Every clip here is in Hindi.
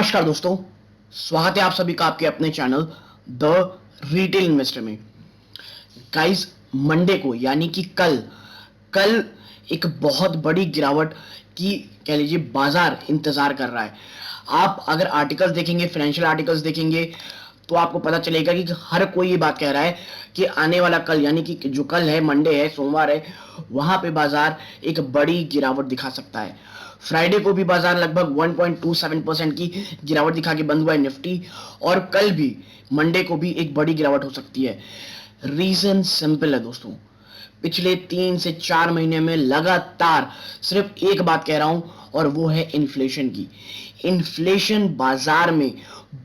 नमस्कार दोस्तों, स्वागत है आप सभी का आपके अपने चैनल द रिटेल इन्वेस्टर में। गाइस, मंडे को यानी कि कल कल एक बहुत बड़ी गिरावट की कह लीजिए बाजार इंतजार कर रहा है। आप अगर आर्टिकल्स देखेंगे, फाइनेंशियल आर्टिकल्स देखेंगे, तो आपको पता चलेगा कि हर कोई ये बात कह रहा है कि आने वाला कल यानी कि जो कल है, मंडे है, सोमवार है, वहां पे बाजार एक बड़ी गिरावट दिखा सकता है। फ्राइडे को भी बाजार लगभग 1.27% की गिरावट दिखा के बंद हुआ है निफ्टी, और कल भी मंडे को भी एक बड़ी गिरावट हो सकती है। रीजन सिंपल है दोस्तों, पिछले 3 से 4 महीने में लगातार सिर्फ एक बात कह रहा हूं, और वो है इन्फ्लेशन की। इन्फ्लेशन बाजार में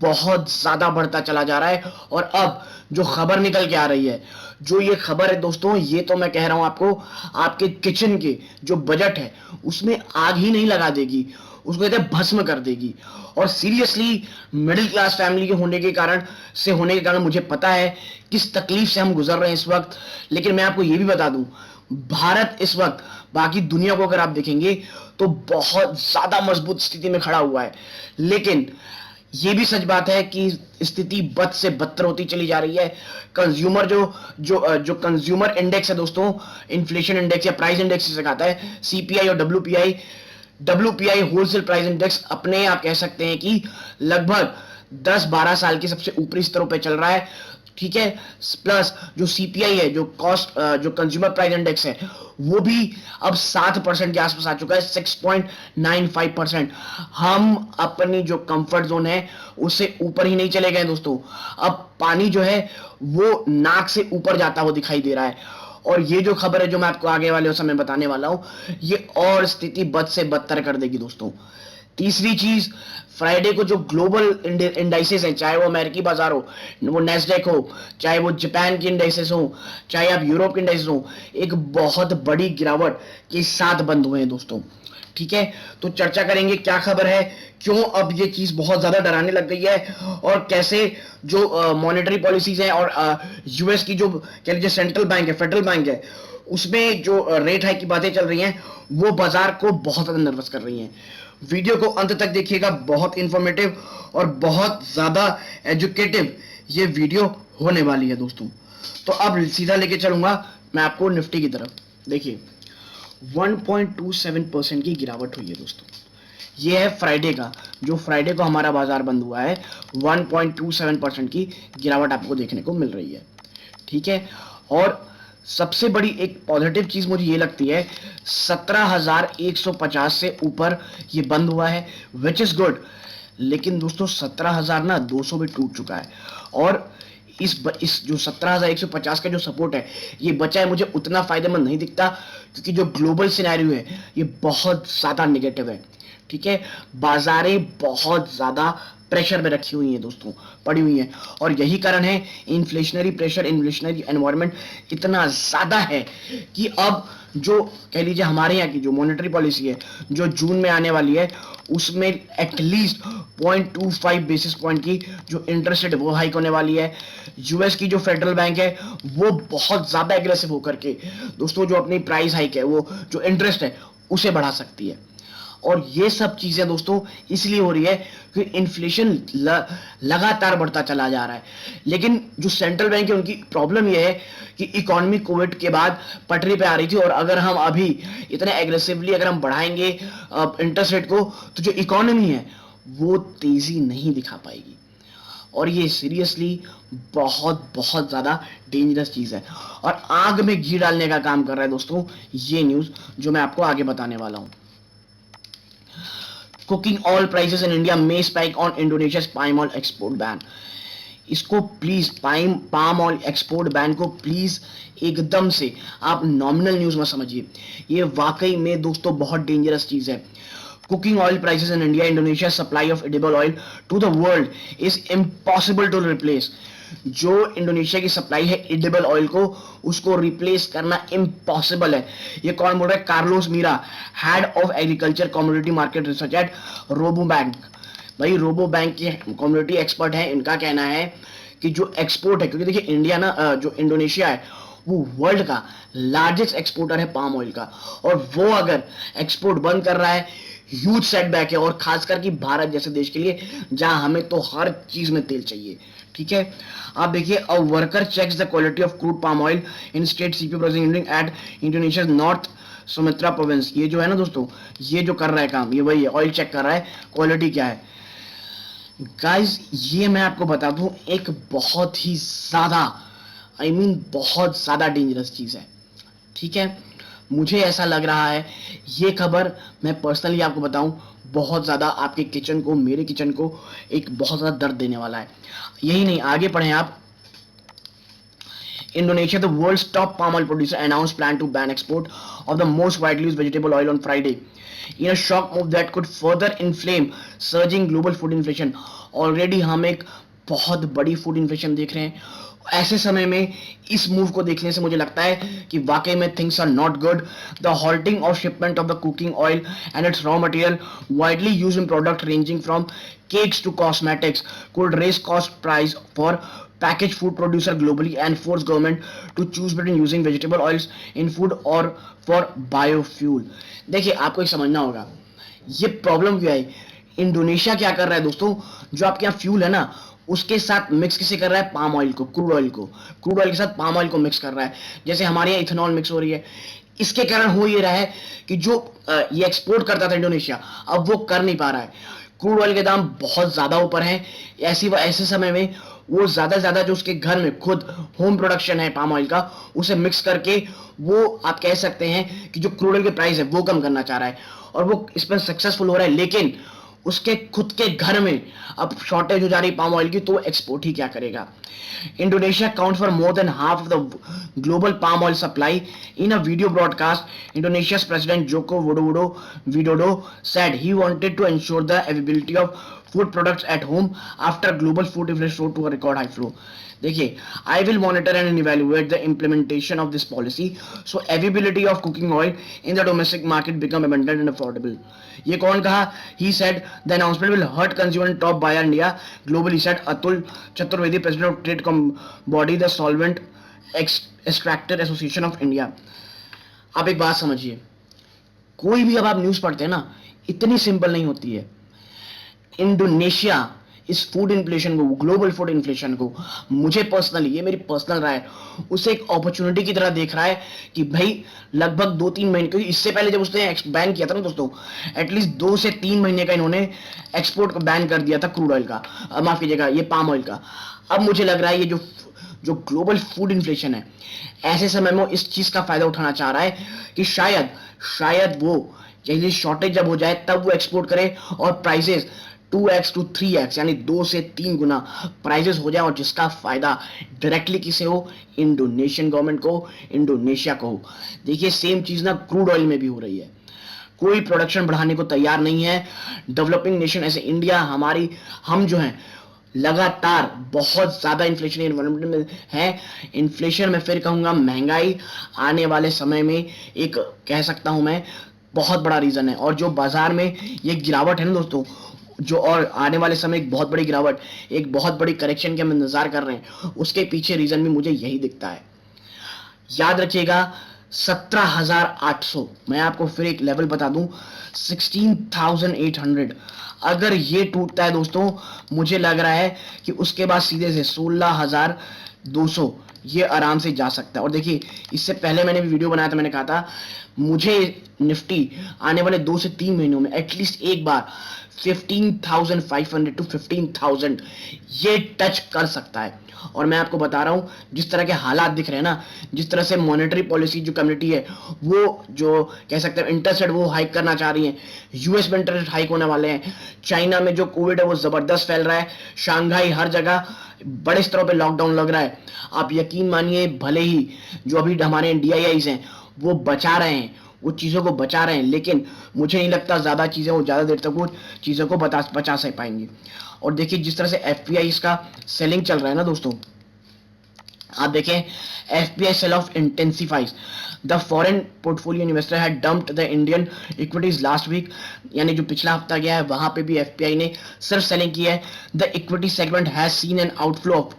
बहुत ज्यादा बढ़ता चला जा रहा है, और अब जो खबर निकल के आ रही है, जो ये खबर है दोस्तों, ये तो मैं कह रहा हूं आपको, आपके किचन के जो बजट है उसमें आग ही नहीं लगा देगी, उसको कहते हैं भस्म कर देगी। और सीरियसली मिडिल क्लास फैमिली के होने के कारण मुझे पता है किस तकलीफ से हम गुजर रहे हैं इस वक्त। लेकिन मैं आपको यह भी बता दूं, भारत इस वक्त बाकी दुनिया को अगर आप देखेंगे तो बहुत ज्यादा मजबूत स्थिति में खड़ा हुआ है। लेकिन ये भी सच बात है कि स्थिति बद से बदतर होती चली जा रही है। कंज्यूमर जो कंज्यूमर इंडेक्स है दोस्तों, इन्फ्लेशन इंडेक्स या प्राइस इंडेक्स जिसे कहता है, सीपीआई और डब्ल्यूपीआई होलसेल प्राइस इंडेक्स, अपने आप कह सकते हैं कि लगभग 10-12 साल के सबसे ऊपरी स्तरों पर चल रहा है। ठीक है, प्लस जो सीपीआई है, जो कंज्यूमर प्राइस इंडेक्स है, वो भी अब 7% के आसपास आ चुका है, 6.95%। हम अपनी जो कंफर्ट जोन है उससे ऊपर ही नहीं चले गए दोस्तों। अब पानी जो है वो नाक से ऊपर जाता हुआ दिखाई दे रहा है। और ये जो खबर है जो मैं आपको आगे वाले समय बताने वाला हूं, ये और स्थिति बद से बदतर कर देगी दोस्तों। तीसरी चीज, फ्राइडे को जो ग्लोबल इंडाइसेस हैं, चाहे वो अमेरिकी बाजार हो, वो नेस्डेक हो, चाहे वो जापान के इंडाइसेस हो, चाहे आप यूरोप के इंडाइसेस हो, एक बहुत बड़ी गिरावट के साथ बंद हुए हैं दोस्तों। ठीक है, तो चर्चा करेंगे क्या खबर है, क्यों अब ये चीज बहुत ज्यादा डराने लग गई है, और कैसे जो मॉनेटरी पॉलिसीज है और यूएस की जो कह लीजिए सेंट्रल बैंक है, फेडरल बैंक है, उसमें जो रेट हाइक की बातें चल रही हैं वो बाजार को बहुत ज्यादा नर्वस कर रही हैं। वीडियो को अंत तक देखिएगा, बहुत इंफॉर्मेटिव और बहुत ज्यादा एजुकेटिव ये वीडियो होने वाली है दोस्तों। तो अब सीधा लेके चलूंगा मैं आपको निफ्टी की तरफ। देखिए, 1.27% की गिरावट हुई है दोस्तों। ये है फ्राइडे का, जो फ्राइडे को हमारा बाजार बंद हुआ है, 1.27% की गिरावट आपको देखने को मिल रही है। ठीक है, और सबसे बड़ी एक पॉजिटिव चीज मुझे ये लगती है, 17,150 से ऊपर ये बंद हुआ है, विच इज गुड। लेकिन दोस्तों 17,200 भी टूट चुका है, और इस जो 17,150 का जो सपोर्ट है, ये बचा है, मुझे उतना फायदेमंद नहीं दिखता, क्योंकि जो ग्लोबल सिनेरियो है ये बहुत ज्यादा नेगेटिव है। ठीक है, बाजारें बहुत ज्यादा प्रेशर में रखी हुई हैं दोस्तों, पड़ी हुई हैं, और यही कारण है इन्फ्लेशनरी प्रेशर, इन्फ्लेशनरी एनवायरनमेंट इतना ज्यादा है कि अब जो कह लीजिए हमारे यहाँ की जो मॉनेटरी पॉलिसी है, जो जून में आने वाली है, उसमें एटलीस्ट 0.25 बेसिस पॉइंट की जो इंटरेस्ट रेट वो हाइक होने वाली है। यूएस की जो फेडरल बैंक है वो बहुत ज्यादा एग्रेसिव होकर के दोस्तों जो अपनी प्राइस हाइक है, वो जो इंटरेस्ट है उसे बढ़ा सकती है। और ये सब चीजें दोस्तों इसलिए हो रही है कि इन्फ्लेशन लगातार बढ़ता चला जा रहा है। लेकिन जो सेंट्रल बैंक है उनकी प्रॉब्लम ये है कि इकोनॉमी कोविड के बाद पटरी पे आ रही थी, और अगर हम अभी इतने एग्रेसिवली अगर हम बढ़ाएंगे इंटरेस्ट रेट को, तो जो इकोनॉमी है वो तेजी नहीं दिखा पाएगी। और ये सीरियसली बहुत बहुत ज्यादा डेंजरस चीज है, और आग में घी डालने का काम कर रहा है दोस्तों ये न्यूज जो मैं आपको आगे बताने वाला हूं। Cooking oil prices in India may spike on Indonesia's palm oil export ban. इसको please palm oil export ban को प्लीज एकदम से आप नॉमिनल न्यूज में समझिए, ये वाकई में दोस्तों बहुत डेंजरस चीज है। Cooking oil prices in India, Indonesia supply of edible oil to the world is impossible to replace. जो इंडोनेशिया की सप्लाई है एडिबल ऑयल को, उसको रिप्लेस करना इम्पॉसिबल है। ये कौन बोल रहा है? Carlos Mera, head of agriculture community market research at Rabobank. भाई रोबो बैंक के कम्युनिटी एक्सपर्ट हैं, इनका कहना है कि जो एक्सपोर्ट है, क्योंकि देखिए इंडिया ना, जो इंडोनेशिया है वो वर्ल्ड का लार्जेस्ट एक्सपोर्टर है पाम ऑयल का, और वो अगर एक्सपोर्ट बंद कर रहा है ह्यूज सेटबैक है, और खासकर कि भारत जैसे देश के लिए जहां हमें तो हर चीज में तेल चाहिए। ठीक है, आप देखिए, a worker checks the quality of crude palm oil in state CP processing unit at Indonesia North Sumatra province. ये जो है ना दोस्तों, ये जो कर रहा है काम, ये वही है, ऑयल चेक कर रहा है क्वालिटी क्या है। गाइस ये मैं आपको बता दूं, एक बहुत ही ज्यादा, बहुत ज्यादा डेंजरस चीज है। ठीक है, मुझे ऐसा लग रहा है ये खबर, मैं पर्सनली आपको बताऊं, बहुत ज्यादा आपके किचन को, मेरे किचन को एक बहुत ज्यादा दर्द देने वाला है। यही नहीं, आगे पढ़ें आप। Indonesia, the world's top palm oil producer, announced plan to ban export of the most widely used vegetable oil on Friday, in a shock move that could further inflame surging global food inflation. Already हम एक बहुत बड़ी फूड इन्फ्लेशन देख रहे हैं। ऐसे समय में इस मूव को देखने से मुझे लगता है कि वाकई में things are not good. The halting of shipment of the cooking oil and its raw material widely use in product ranging from cakes to cosmetics could raise cost price for packaged food producer globally and force government to choose between using vegetable oils in food or for biofuel. देखिए, आपको एक समझना होगा ये प्रॉब्लम क्या है। इंडोनेशिया क्या कर रहा है दोस्तों, जो आपके यहाँ फ्यूल है ना, उसके साथ मिक्स किसे कर रहा है, पाम ऑयल को, क्रूड ऑयल को, क्रूड ऑयल के साथ पाम ऑयल को मिक्स कर रहा है। जैसे हमारे यहाँ इथेनॉल मिक्स हो रही है। इसके कारण हो ये रहा है कि जो ये एक्सपोर्ट करता था इंडोनेशिया, अब वो कर नहीं पा रहा है। क्रूड ऑयल के दाम बहुत ज्यादा ऊपर हैं। ऐसे समय में वो ज्यादा जो उसके घर में खुद होम प्रोडक्शन है पाम ऑयल का, उसे मिक्स करके वो आप कह सकते हैं कि जो क्रूड ऑयल के प्राइस है वो कम करना चाह रहा है, और वो इस पर सक्सेसफुल हो रहा है। लेकिन उसके खुद के घर में अब शॉर्टेज हो जा रही पाम ऑयल की, तो एक्सपोर्ट ही क्या करेगा। Indonesia accounts for more than half of the global palm oil supply. In a video broadcast, Indonesia's President Joko Widodo said he wanted to ensure the availability of food products at home after global food inflation soared to a record high flow. देखिए, I will monitor and evaluate the implementation of this policy so availability of cooking oil in the domestic market become abundant and affordable. ये कौन कहा? He said the announcement will hurt consumer and top buyer India globally, said Atul Chaturvedi, president of trade body the Solvent Extractor Association of India. आप एक बात समझिए, कोई भी अब आप न्यूज पढ़ते हैं ना, इतनी सिंपल नहीं होती है। इंडोनेशिया इस फूड इन्फ्लेशन को, ग्लोबल फूड इन्फ्लेशन को, मुझे पर्सनली, ये मेरी पर्सनल राय है, उसे एक अपॉर्चुनिटी की तरह देख रहा है कि भाई लगभग 2-3 महीने, क्योंकि इससे पहले जब उसने बैन किया था ना दोस्तों, एटलीस्ट 2 से 3 महीने का इन्होंने एक्सपोर्ट को बैन कर दिया था क्रूड ऑयल का, माफ कीजिएगा ये पाम ऑयल का। अब मुझे लग रहा है ये जो ग्लोबल फूड इन्फ्लेशन है, ऐसे समय में इस चीज का फायदा उठाना चाह रहा है कि शायद वो यही शॉर्टेज जब हो जाए तब वो एक्सपोर्ट करे और प्राइसेस 2x to 3x यानी 2 से 3 गुना प्राइसेस हो जाए, और जिसका फायदा डायरेक्टली किसे हो, इंडोनेशियन गवर्नमेंट को, इंडोनेशिया को हो। देखिए सेम चीज ना क्रूड ऑयल में भी हो रही है। कोई प्रोडक्शन बढ़ाने को तैयार नहीं है। डेवलपिंग नेशन ऐसे इंडिया, हम जो हैं लगातार बहुत ज्यादा इन्फ्लेशन एनवायरनमेंट में है। इन्फ्लेशन में फिर कहूंगा महंगाई आने वाले समय में एक कह सकता हूं मैं बहुत बड़ा रीजन है। और जो बाजार में ये गिरावट है ना दोस्तों, जो और आने वाले समय एक बहुत बड़ी गिरावट, एक बहुत बड़ी करेक्शन के हम इंतजार कर रहे हैं, उसके पीछे रीजन भी मुझे यही दिखता है। याद रखिएगा 17,800, मैं आपको फिर एक लेवल बता दूं, 16,800 अगर ये टूटता है दोस्तों, मुझे लग रहा है कि उसके बाद सीधे से 16,200 ये आराम से जा सकता है। और देखिए इससे पहले मैंने भी वीडियो बनाया था, मैंने कहा था मुझे निफ्टी आने वाले 2 से 3 महीनों में एटलीस्ट एक बार 15,500 to 15,000 ये टच कर सकता है। और मैं आपको बता रहा हूं जिस तरह के हालात दिख रहे हैं ना, जिस तरह से मॉनेटरी पॉलिसी जो कम्युनिटी है वो जो कह सकते हैं इंटरेस्ट रेट वो हाइक करना चाह रही है, यूएस में इंटरेस्ट हाइक होने वाले हैं, चाइना में जो कोविड है वो जबरदस्त फैल रहा है, शांघाई हर जगह बड़े स्तरों पे लॉकडाउन लग रहा है। आप यकीन मानिए, भले ही जो अभी हमारे डीआईआईज हैं वो बचा रहे हैं, वो चीज़ों को बचा रहे हैं, लेकिन मुझे नहीं लगता ज़्यादा चीज़ें वो ज़्यादा देर तक वो चीज़ों को बचा सक पाएंगे। और देखिए जिस तरह से एफपीआई इसका सेलिंग चल रहा है ना दोस्तों, आप देखें FPI sell off intensifies, the foreign portfolio investor had dumped the Indian equities last week, यानी जो पिछला हफ्ता गया है वहां पे भी एफपीआई ने सिर्फ सेलिंग की है। The equity segment has seen an outflow of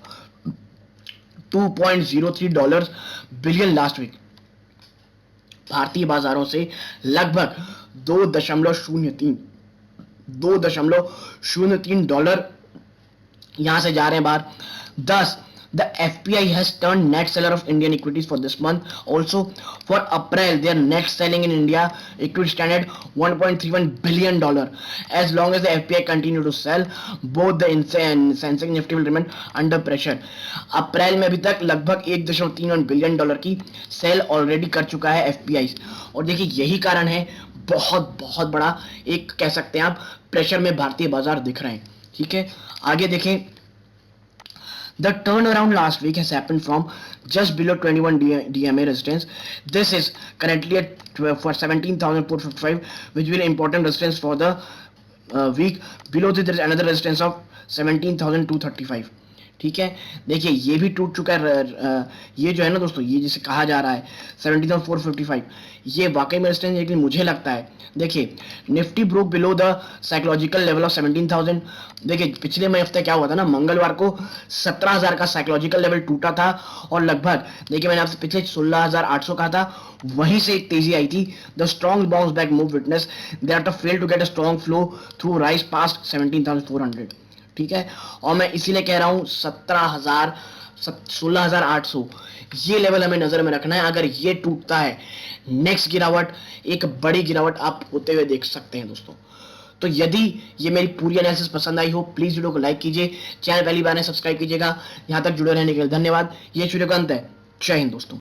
$2.03 billion last week. भारतीय बाजारों से लगभग $2.03 यहां से जा रहे हैं बाहर। 10 The FPI has turned net seller of Indian equities for this month. Also, for April, their net selling in India equity stand at $1.31 billion. As long as the FPI continue to sell, both the Sensex Nifty will remain under pressure. अप्रैल में अभी तक लगभग $1.31 बिलियन की सेल ऑलरेडी कर चुका है FPI, और देखिए यही कारण है बहुत बहुत बड़ा एक कह सकते हैं आप प्रेशर में भारतीय बाजार दिख रहे हैं। ठीक है, आगे देखें। The turnaround last week has happened from just below 21 DMA resistance. This is currently at for 17,455, which will be an important resistance for the week. Below this, there is another resistance of 17,235. ठीक है, देखिए ये भी टूट चुका है। ये जो है ना दोस्तों, ये जिसे कहा जा रहा है 17,455, ये वाकई में रेजिस्टेंस, लेकिन मुझे लगता है देखिए Nifty broke below the psychological level of 17,000। देखिए पिछले हफ्ते क्या हुआ था ना, मंगलवार को 17,000 का साइकोलॉजिकल लेवल टूटा था, और लगभग देखिए मैंने आपसे पिछले 16,800 कहा था, वहीं से एक तेजी आई थी। The strong bounce back move witness that fail to get a strong flow through rise past 17,400। ठीक है, और मैं इसीलिए कह रहा हूं 16,800 ये लेवल हमें नजर में रखना है। अगर ये टूटता है, नेक्स्ट गिरावट, एक बड़ी गिरावट आप होते हुए देख सकते हैं दोस्तों। तो यदि ये मेरी पूरी एनालिसिस पसंद आई हो, प्लीज वीडियो को लाइक कीजिए, चैनल पहली बार है सब्सक्राइब कीजिएगा। यहां तक जुड़े रहने के लिए धन्यवाद। ये सूर्यकांत है, जय हिंद दोस्तों।